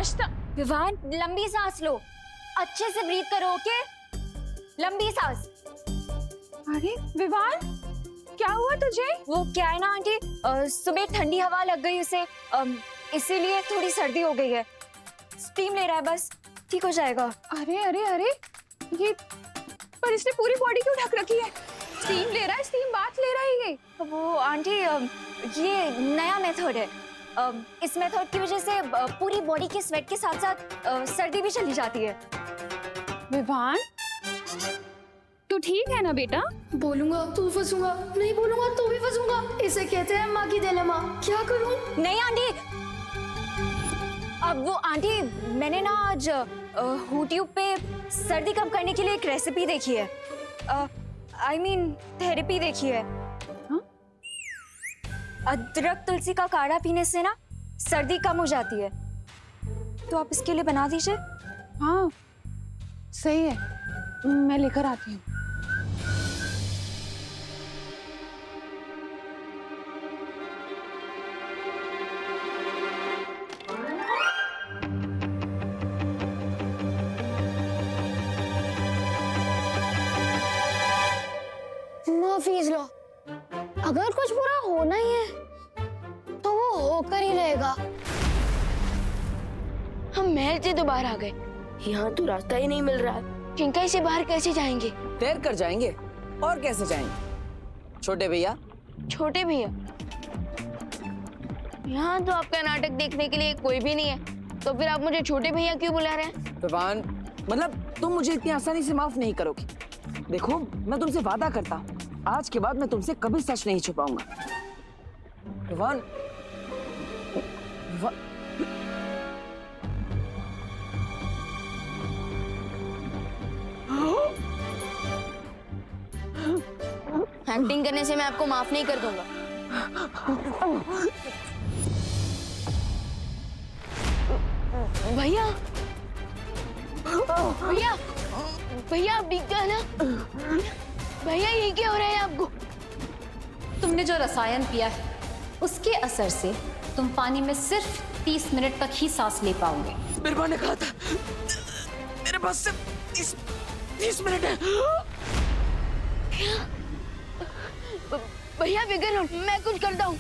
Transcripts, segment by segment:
नाश्ता। विवान, लंबी सांस लो, अच्छे से ब्रीथ करो, ओके? लंबी सांस। अरे विवान, क्या हुआ तुझे? वो क्या है ना आंटी, सुबह ठंडी हवा लग गई उसे, इसीलिए थोड़ी सर्दी हो गई है। स्टीम ले रहा है, बस ठीक हो जाएगा। अरे अरे अरे, ये पर इसने पूरी बॉडी क्यों ढक रखी है? स्टीम ले रहा है, स्टीम बाथ ले रहा है ये। वो आंटी, ये नया मेथड है। इस मेथड की वजह से पूरी बॉडी के स्वेट के साथ साथ सर्दी भी चली जाती है। विवान, तू ठीक है ना बेटा? बोलूंगा तो फंसूंगा, नहीं बोलूंगा तो भी फंसूंगा। इसे कहते हैं माँ की दिलेमा। क्या करूं? नहीं आंटी, अब वो आंटी, मैंने ना आज यूट्यूब पे सर्दी कम करने के लिए एक रेसिपी देखी है। I mean थेरेपी देखी है। हाँ? अदरक तुलसी का काढ़ा पीने से ना सर्दी कम हो जाती है, तो आप इसके लिए बना दीजिए। हाँ सही है, मैं लेकर आती हूँ। माफीज लो, अगर कुछ बुरा होना ही है तो वो होकर ही रहेगा। हम महल से तो बाहर आ गए, यहाँ तो रास्ता ही नहीं मिल रहा है। चिंकाई से बाहर कैसे जाएंगे? तैर कर जाएंगे, और कैसे जाएंगे? छोटे भैया। छोटे भैया? यहाँ तो आपका नाटक देखने के लिए कोई भी नहीं है, तो फिर आप मुझे छोटे भैया क्यों बुला रहे हैं? विवान, मतलब तुम मुझे इतनी आसानी से माफ नहीं करोगी। देखो, मैं तुमसे वादा करता हूँ, आज के बाद मैं तुमसे कभी सच नहीं छुपाऊंगा। विवान, एक्टिंग करने से मैं आपको माफ नहीं कर दूंगा। भैया, भैया, भैया आप ठीक है ना? भैया ये क्या हो रहा है आपको? तुमने जो रसायन पिया है उसके असर से तुम पानी में सिर्फ 30 मिनट तक ही सांस ले पाओगे। मेरे माँ ने कहा था मेरे पास सिर्फ 30 मिनट है। भैया फिक्र मत, मैं कुछ करता हूँ।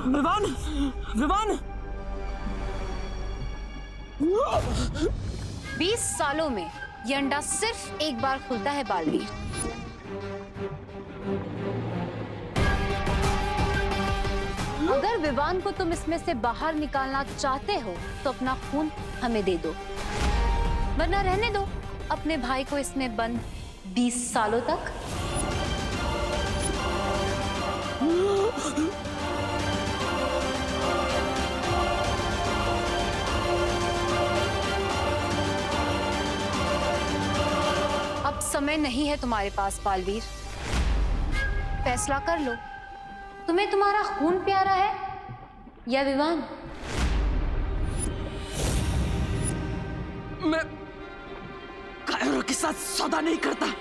विवान, विवान, 20 सालों में ये अंडा सिर्फ एक बार खुलता है बालवीर। अगर विवान को तुम इसमें से बाहर निकालना चाहते हो तो अपना खून हमें दे दो, वरना रहने दो अपने भाई को इसमें बंद 20 सालों तक। अब समय नहीं है तुम्हारे पास बालवीर, फैसला कर लो, तुम्हें तुम्हारा खून प्यारा है या विवान? मैं कायरों के साथ सौदा नहीं करता।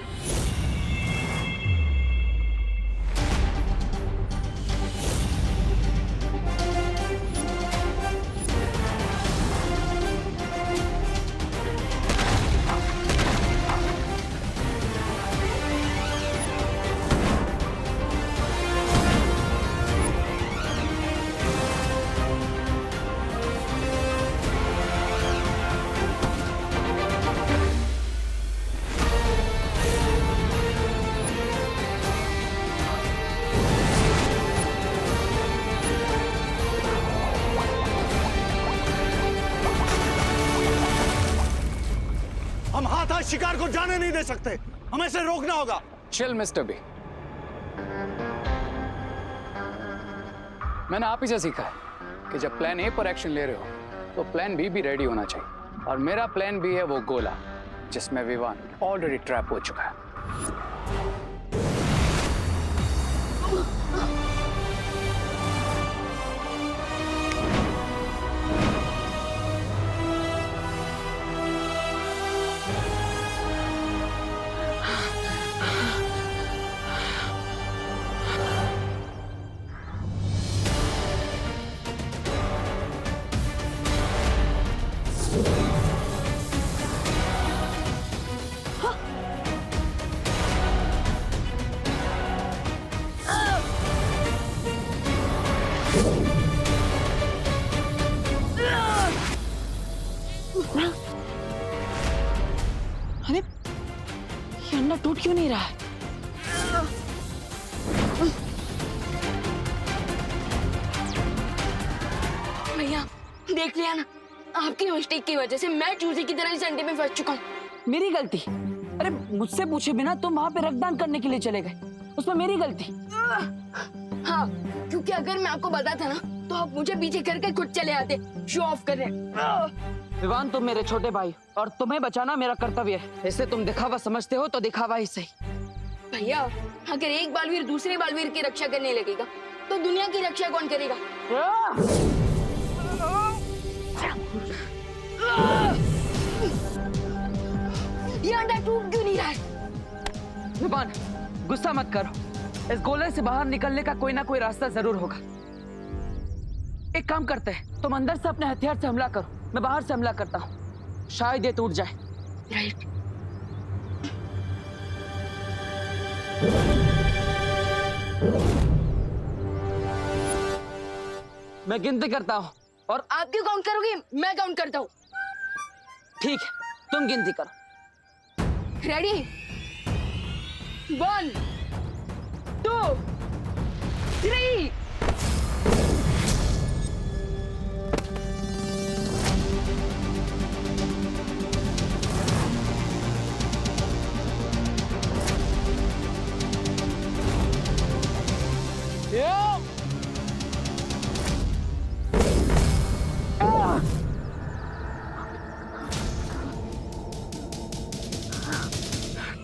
हम हाथ शिकार को जाने नहीं दे सकते, हमें इसे रोकना होगा। चिल मिस्टर बी, मैंने आप ही से सीखा है कि जब प्लान ए पर एक्शन ले रहे हो तो प्लान बी भी रेडी होना चाहिए, और मेरा प्लान बी है वो गोला जिसमें विवान ऑलरेडी ट्रैप हो चुका है। अरे ये अंडा टूट क्यों नहीं रहा है? भैया देख लिया ना, आपकी मिस्टेक की वजह से मैं चूजे की तरह इस अंडे में फंस चुका हूँ। मेरी गलती? अरे मुझसे पूछे बिना तुम वहां पे रक्तदान करने के लिए चले गए, उसमें मेरी गलती? हाँ, क्योंकि अगर मैं आपको बताता ना तो आप मुझे पीछे करके खुद चले आते, शो ऑफ कर रहे। विवान तुम मेरे छोटे भाई और तुम्हें बचाना मेरा कर्तव्य है। इससे तुम दिखावा समझते हो तो दिखावा ही सही। भैया अगर एक बालवीर दूसरे बालवीर की रक्षा करने लगेगा तो दुनिया की रक्षा कौन करेगा? ये अंडा टूट क्यों नहीं रहा है? विवान गुस्सा मत करो, इस गोले से बाहर निकलने का कोई ना कोई रास्ता जरूर होगा। एक काम करते हैं, तुम अंदर से अपने हथियार से हमला करो, मैं बाहर से हमला करता हूँ, शायद ये टूट जाए। राइट। मैं गिनती करता हूँ और आप क्यों काउंट करोगे? मैं काउंट करता हूँ। ठीक है, तुम गिनती करो। रेडी? 1 2 3।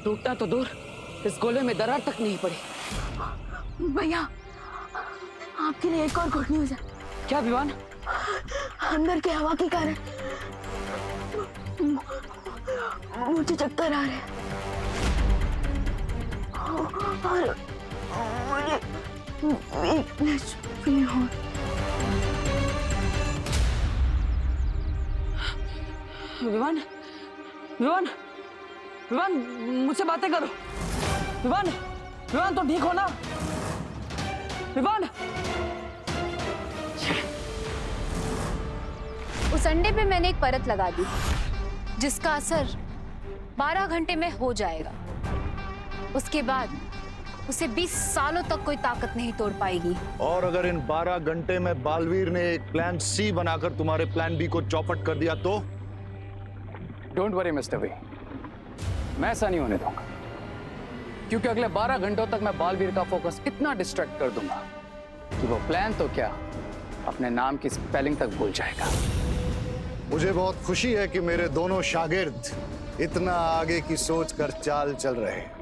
टूटना तो दूर, इस गोले में दरार तक नहीं पड़ी। भैया आपके लिए एक और गुड न्यूज है। क्या विवान? अंदर के हवा के कारण मुझे चक्कर आ रहे हैं और मुझे वीकनेस फील हो। विवान, विवान, विवान मुझसे बातें करो। विवान, विवान तुम ठीक हो ना? विवान। उस अंडे पे मैंने एक परत लगा दी जिसका असर 12 घंटे में हो जाएगा। उसके बाद उसे 20 सालों तक कोई ताकत नहीं तोड़ पाएगी। और अगर इन 12 घंटे में बालवीर ने एक प्लान सी बनाकर तुम्हारे प्लान बी को चौपट कर दिया तो? डोंट वरी मिस्टर वी, मैं ऐसा नहीं होने दूंगा, क्योंकि अगले 12 घंटों तक मैं बालवीर का फोकस इतना डिस्ट्रैक्ट कर दूंगा कि वो प्लान तो क्या अपने नाम की स्पेलिंग तक भूल जाएगा। मुझे बहुत खुशी है कि मेरे दोनों शागिर्द इतना आगे की सोच कर चाल चल रहे हैं।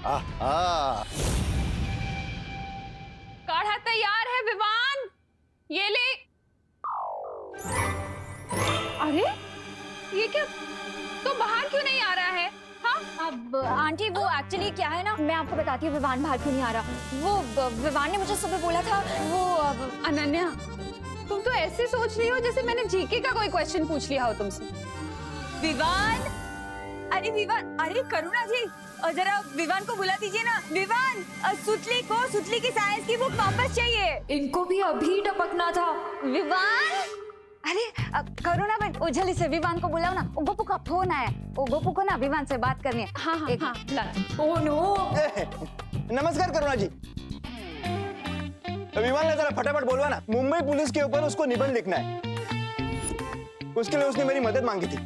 आहा। काढ़ा तैयार है विवान, ये ले। अरे ये क्या, तो बाहर क्यों नहीं आ रहा है? हाँ अब आंटी वो एक्चुअली क्या है ना, मैं आपको बताती हूँ विवान बाहर क्यों नहीं आ रहा। वो विवान ने मुझे सुबह बोला था वो अनन्या, तुम तो ऐसे सोच रही हो जैसे मैंने जीके का कोई क्वेश्चन पूछ लिया हो तुमसे। विवान, अरे विवान, अरे करुणा जी और जरा विवान को बुला दीजिए ना। विवान, सुतली की साइंस की बुक वापस चाहिए। इनको भी अभी टपकना था। विवान, अरे करुणा बहन उजली से विवान को बुलाओ ना, गोपू का फोन आया, वो गोपू को ना विवान से बात करनी है। हाँ हाँ हाँ, ला। Oh no. नमस्कार करुणा जी। विवान ने जरा फटाफट बोलवा ना, मुंबई पुलिस के ऊपर उसको निबंध लिखना है, उसके लिए उसने मेरी मदद मांगी थी।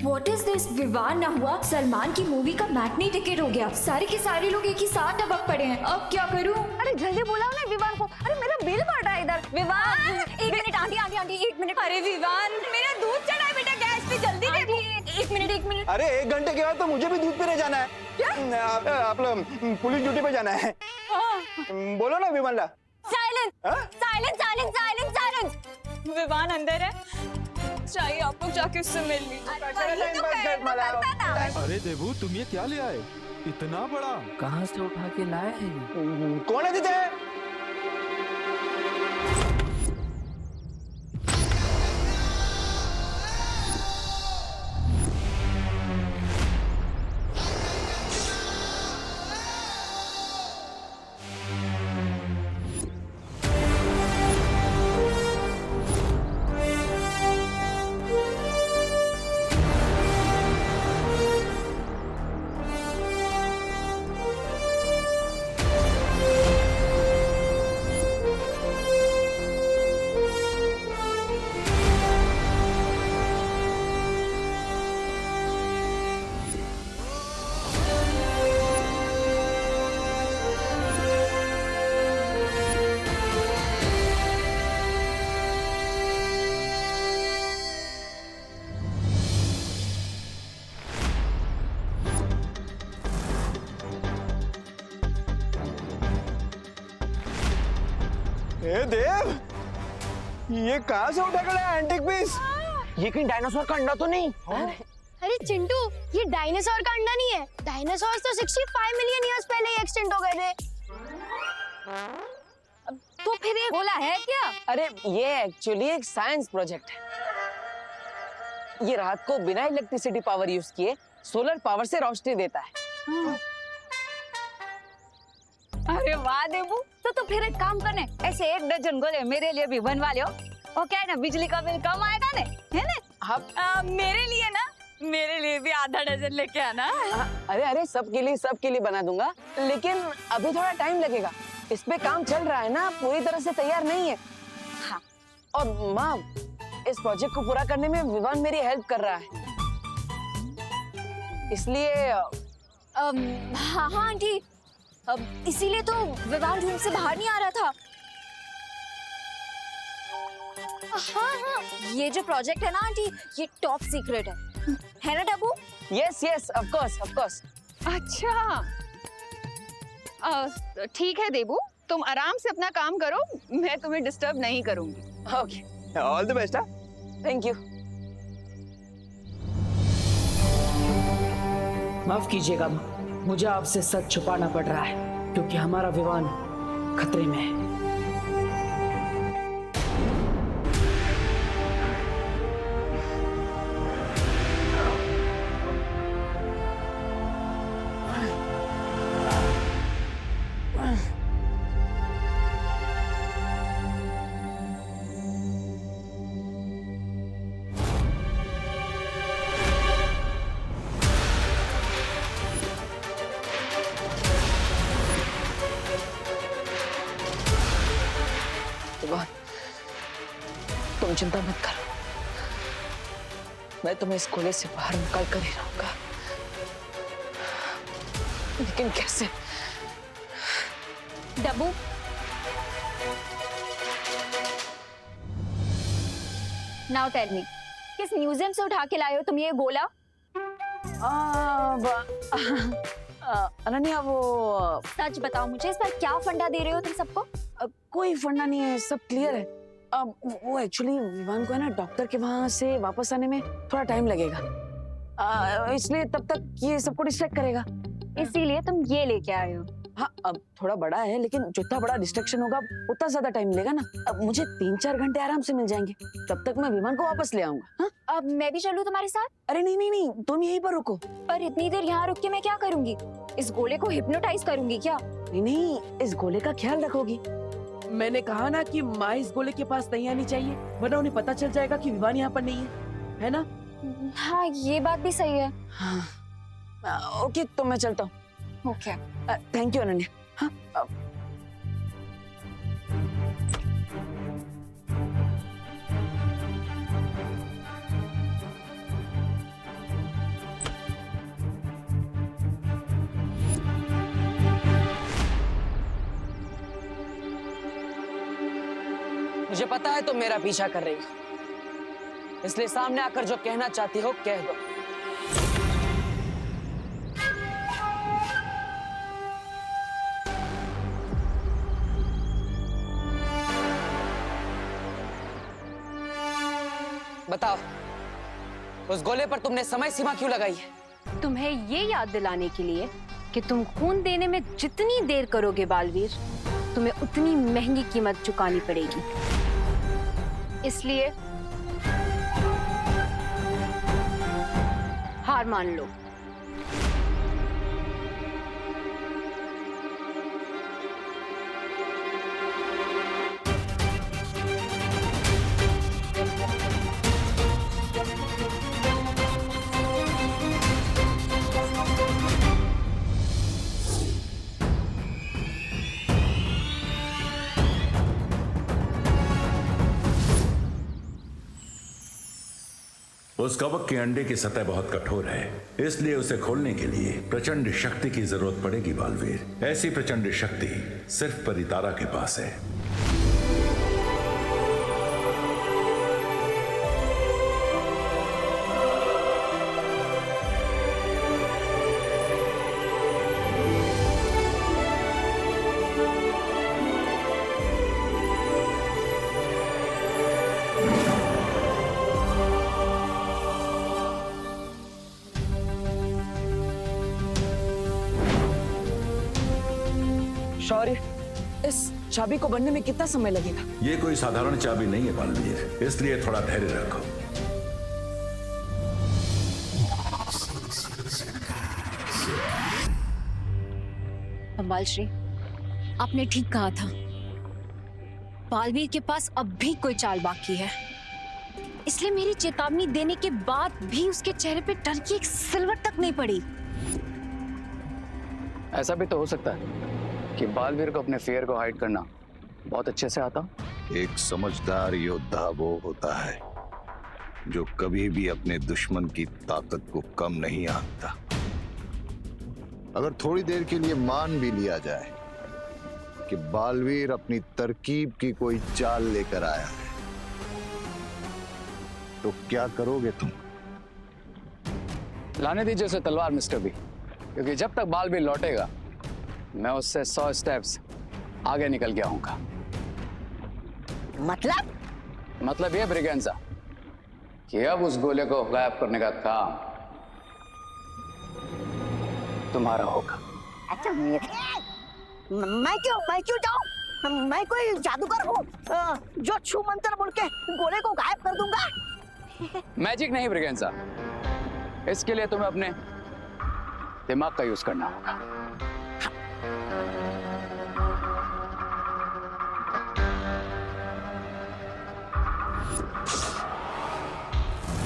What is this? विवान ना हुआ, सलमान की मूवी का मैटनी टिकट हो गया, सारे के सारे लोग एक ही साथ टपक पड़े हैं, अब क्या करूं? अरे जल्दी बुलाओ ना विवान को। बिल पड़ रहा है इधर। विवान, एक मिनट आंटी आंटी आंटी, एक मिनट। अरे विवान, मेरा दूध चढ़ा है बेटा गैस पे, जल्दी दे। एक मिनट एक मिनट। अरे 1 घंटे के बाद तो मुझे भी दूध पीने जाना है। क्या? आप पुलिस ड्यूटी पे जाना है। बोलो ना विमला। साइलेंस हाँ? Silence silence silence silence. Vivaan अंदर है, चाहिए आप लोग जाके उससे मिल लीजिए। अरे देवू, तुम ये क्या ले आए? इतना बड़ा कहाँ से उठा के लाए हैं ये? कौन है दीदी? ए देव, ये कहाँ से उठा कर लाया एंटीक पीस? ये कहीं डायनासोर का अंडा तो नहीं? अरे चिंटू, ये डायनासोर का अंडा नहीं है। डायनासोर्स तो 65 मिलियन ईयर्स पहले ही एक्सटिंक्ट हो गए थे। तो फिर ये गोला है क्या? अरे ये एक्चुअली एक साइंस प्रोजेक्ट है। ये रात को बिना इलेक्ट्रिसिटी पावर यूज किए सोलर पावर से रोशनी देता है। अरे वाह देबू, तो फिर एक काम करने, ऐसे 1 डजन गोले मेरे लिए भी बनवा लियो। और क्या है ना, बिजली का बिल कम आएगा ने, है ना? मेरे लिए ना, मेरे लिए भी आधा डजन लेके आना। अरे अरे सबके लिए बना दूंगा, लेकिन अभी थोड़ा टाइम लगेगा। इस पे काम चल रहा है ना, पूरी तरह से तैयार नहीं है। हाँ। और माँ, इस प्रोजेक्ट को पूरा करने में विवान मेरी हेल्प कर रहा है, इसलिए हाँ हाँ आंटी, इसीलिए तो विवान रूम से बाहर नहीं आ रहा था। हाँ हाँ, ये जो प्रोजेक्ट है ना आंटी, ये टॉप सीक्रेट है ना Dabbu? Yes yes, of course. अच्छा, ठीक है देबू, तुम आराम से अपना काम करो, मैं तुम्हें डिस्टर्ब नहीं करूंगी। Okay, all the best. Thank you. माफ कीजिएगा, मुझे आपसे सच छुपाना पड़ रहा है क्योंकि हमारा विवान खतरे में है। तुम चिंता मत करो, मैं तुम्हें इस गोले से बाहर निकाल कर ही रहूंगा, लेकिन कैसे? डब्बू, नाउ टेल मी, किस म्यूजियम से उठा के लाए हो तुम ये गोला? अनन्या, वो सच बताओ मुझे, इस बार क्या फंडा दे रहे हो तुम सबको? कोई फंडा नहीं है, सब क्लियर है। वो एक्चुअली विवान को है ना, डॉक्टर के वहां से वापस आने में थोड़ा टाइम लगेगा, इसलिए तब तक ये सबको डिस्ट्रैक्ट करेगा, इसीलिए तुम ये लेके आए हो। हाँ, अब थोड़ा बड़ा है, लेकिन जितना बड़ा डिस्ट्रैक्शन होगा उतना ज्यादा टाइम लेगा ना। अब मुझे 3-4 घंटे आराम से मिल जाएंगे, तब तक मैं विमान को वापस ले आऊंगा। हाँ? अब मैं भी चलूं तुम्हारे साथ? अरे नहीं, तुम यहीं पर रुको। पर इतनी देर यहाँ रुक के मैं क्या करूंगी? इस गोले को हिप्नोटाइज करूंगी क्या? नहीं, इस गोले का ख्याल रखोगी। मैंने कहा ना कि माँ इस गोले के पास नहीं आनी चाहिए, वरना उन्हें पता चल जाएगा कि विवान यहाँ पर नहीं है ना? हाँ, ये बात भी सही है। हाँ। ओके, तो मैं चलता हूँ। Okay, thank you Ananya. हाँ, मुझे पता है तुम मेरा पीछा कर रही हो, इसलिए सामने आकर जो कहना चाहती हो कह दो। बताओ, उस गोले पर तुमने समय सीमा क्यों लगाई है? तुम्हें ये याद दिलाने के लिए कि तुम खून देने में जितनी देर करोगे बालवीर, तुम्हें उतनी महंगी कीमत चुकानी पड़ेगी। इसलिए हार मान लो। उस कवक के अंडे की सतह बहुत कठोर है, इसलिए उसे खोलने के लिए प्रचंड शक्ति की जरूरत पड़ेगी बालवीर। ऐसी प्रचंड शक्ति सिर्फ परितारा के पास है। शौर्य, इस चाबी को बनने में कितना समय लगेगा? ये कोई साधारण चाबी नहीं है बालवीर, इसलिए थोड़ा धैर्य रखो। अंबाल श्री, आपने ठीक कहा था, बालवीर के पास अब भी कोई चाल बाकी है। इसलिए मेरी चेतावनी देने के बाद भी उसके चेहरे पे डर की एक सिलवट तक नहीं पड़ी। ऐसा भी तो हो सकता है कि बालवीर को अपने फियर को हाइड करना बहुत अच्छे से आता। एक समझदार योद्धा वो होता है जो कभी भी अपने दुश्मन की ताकत को कम नहीं आंकता। अगर थोड़ी देर के लिए मान भी लिया जाए कि बालवीर अपनी तरकीब की कोई चाल लेकर आया है, तो क्या करोगे तुम? लाने दीजिए उसे तलवार मिस्टर बी, क्योंकि जब तक बालवीर लौटेगा मैं उससे 100 स्टेप्स आगे निकल गया हूँ। मतलब ये ब्रिगेंजा कि अब उस गोले को गायब करने का काम तुम्हारा होगा। अच्छा, मैं क्यों जाऊं? मैं कोई जादूगर हूँ जो छू मंत्र बोल के गोले को गायब कर दूंगा? मैजिक नहीं ब्रिगेंजा, इसके लिए तुम्हें अपने दिमाग का यूज करना होगा।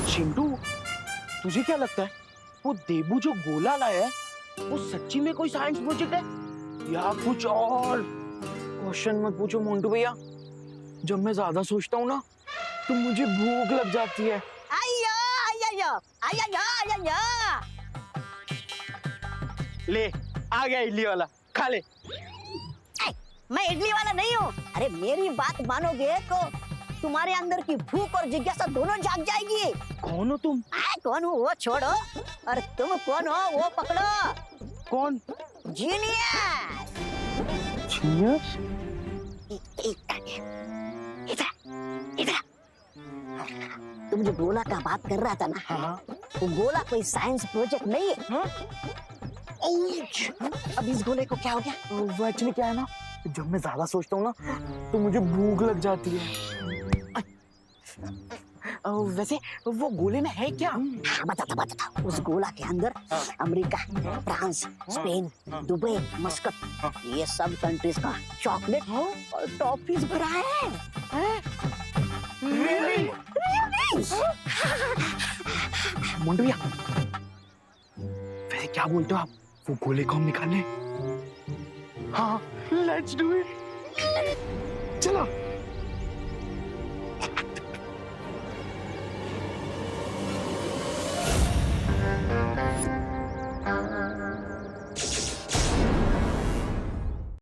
चिंटू, तुझे क्या लगता है वो देबू जो गोला लाया है वो सच्ची में कोई साइंस प्रोजेक्ट है या कुछ और? क्वेश्चन मत पूछो मोंटू भैया, जब मैं ज्यादा सोचता हूँ ना तो मुझे भूख लग जाती है। ले, आ गया इडली वाला, खा ले। मैं इडली वाला नहीं हूँ। अरे मेरी बात मानोगे तो तुम्हारे अंदर की भूख और जिज्ञासा दोनों जाग जाएगी। कौन हो तुम? कौन हूँ वो छोड़ो, और तुम कौन हो वो पकड़ो। कौन? जीनियस। जीनियस? इधर तुम जो गोला का बात कर रहा था ना, हाँ? वो गोला कोई साइंस प्रोजेक्ट नहीं है। हाँ? अब इस गोले को क्या हो गया? वो एक्चुअली क्या है ना, जब मैं ज्यादा सोचता हूँ ना तो मुझे भूख लग जाती है। वैसे वो गोले में है क्या? बता। उस गोला के अंदर America, France, Spain, Dubai, Muscat, ये सब कंट्रीज का चॉकलेट और टॉफीज भरा है। Really? मोंटू भैया, वैसे क्या बोलते हो आप, वो गोले को हम निकालें? हाँ, लेट्स डू इट। चलो।